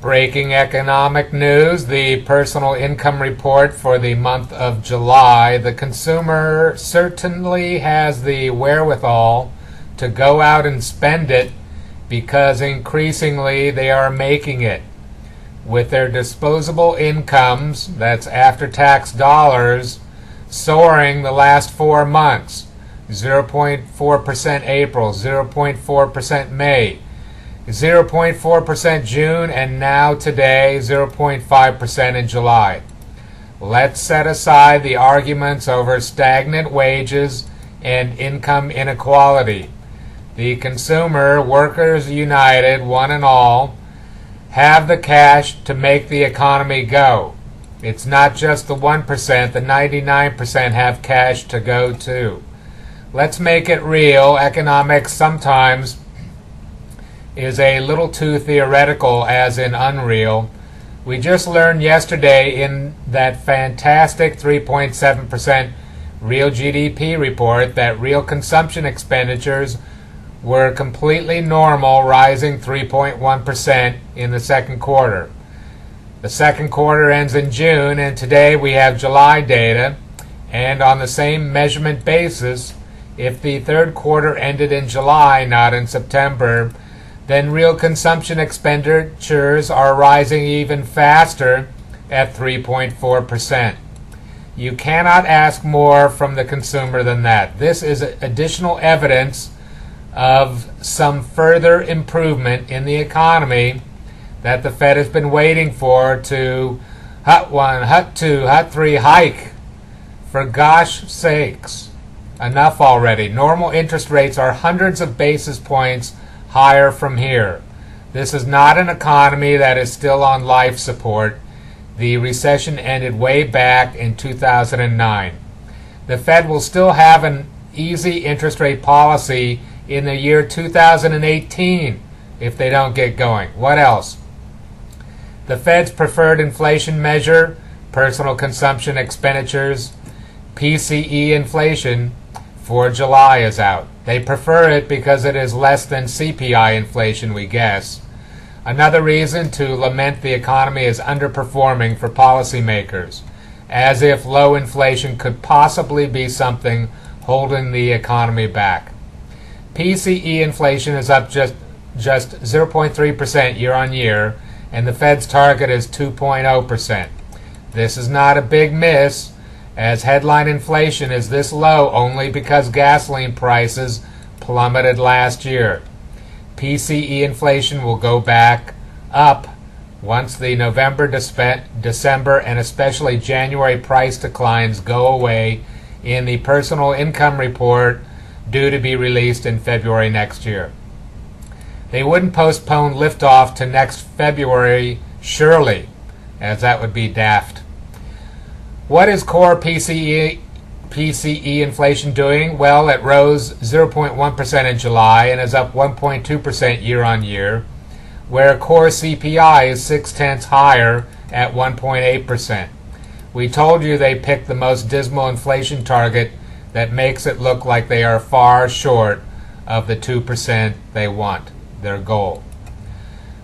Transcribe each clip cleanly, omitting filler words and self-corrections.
Breaking economic news, the personal income report for the month of July. The consumer certainly has the wherewithal to go out and spend it because increasingly they are making it. With their disposable incomes, that's after-tax dollars, soaring the last 4 months. 0.4% April, 0.4% May, 0.4% June, and now today 0.5% in July. Let's set aside the arguments over stagnant wages and income inequality. The consumer, workers united, one and all, have the cash to make the economy go. It's not just the 1%, the 99% have cash to go too. Let's make it real. Economics sometimes is a little too theoretical, as in unreal. We just learned yesterday in that fantastic 3.7% real GDP report that real consumption expenditures were completely normal, rising 3.1% in the second quarter. The second quarter ends in June, and today we have July data, and on the same measurement basis, if the third quarter ended in July, not in September, then real consumption expenditures are rising even faster at 3.4%. You cannot ask more from the consumer than that. This is additional evidence of some further improvement in the economy that the Fed has been waiting for to hut one, hut two, hut three, hike. For gosh sakes, enough already. Normal interest rates are hundreds of basis points higher from here. This is not an economy that is still on life support. The recession ended way back in 2009. The Fed will still have an easy interest rate policy in the year 2018 if they don't get going. What else? The Fed's preferred inflation measure, personal consumption expenditures, PCE inflation, for July is out. They prefer it because it is less than CPI inflation, we guess. Another reason to lament the economy is underperforming for policymakers, as if low inflation could possibly be something holding the economy back. PCE inflation is up just 0.3% year on year, and the Fed's target is 2.0%. This is not a big miss, as headline inflation is this low only because gasoline prices plummeted last year. PCE inflation will go back up once the November, December, and especially January price declines go away in the personal income report due to be released in February next year. They wouldn't postpone liftoff to next February, surely, as that would be daft. What is core PCE inflation doing? Well, it rose 0.1% in July and is up 1.2% year on year, where core CPI is 0.6 higher at 1.8%. We told you they picked the most dismal inflation target that makes it look like they are far short of the 2% they want, their goal.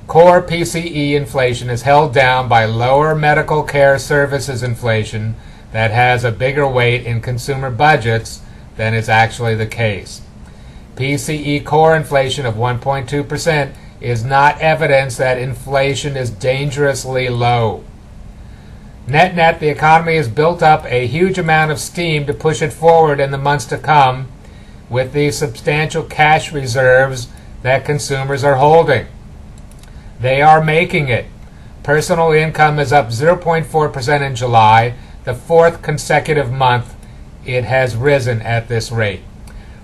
Core PCE inflation is held down by lower medical care services inflation that has a bigger weight in consumer budgets than is actually the case. PCE core inflation of 1.2% is not evidence that inflation is dangerously low. Net-net, the economy has built up a huge amount of steam to push it forward in the months to come with the substantial cash reserves that consumers are holding. They are making it. Personal income is up 0.4% in July, the fourth consecutive month it has risen at this rate.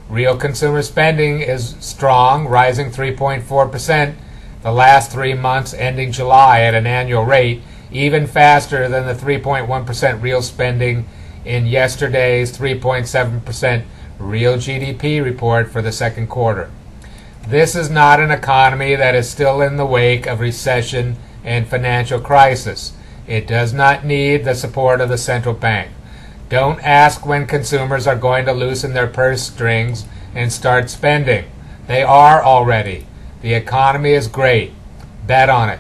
Real consumer spending is strong, rising 3.4% the last 3 months ending July at an annual rate, even faster than the 3.1% real spending in yesterday's 3.7% real GDP report for the second quarter. This is not an economy that is still in the wake of recession and financial crisis. It does not need the support of the central bank. Don't ask when consumers are going to loosen their purse strings and start spending. They are already. The economy is great. Bet on it.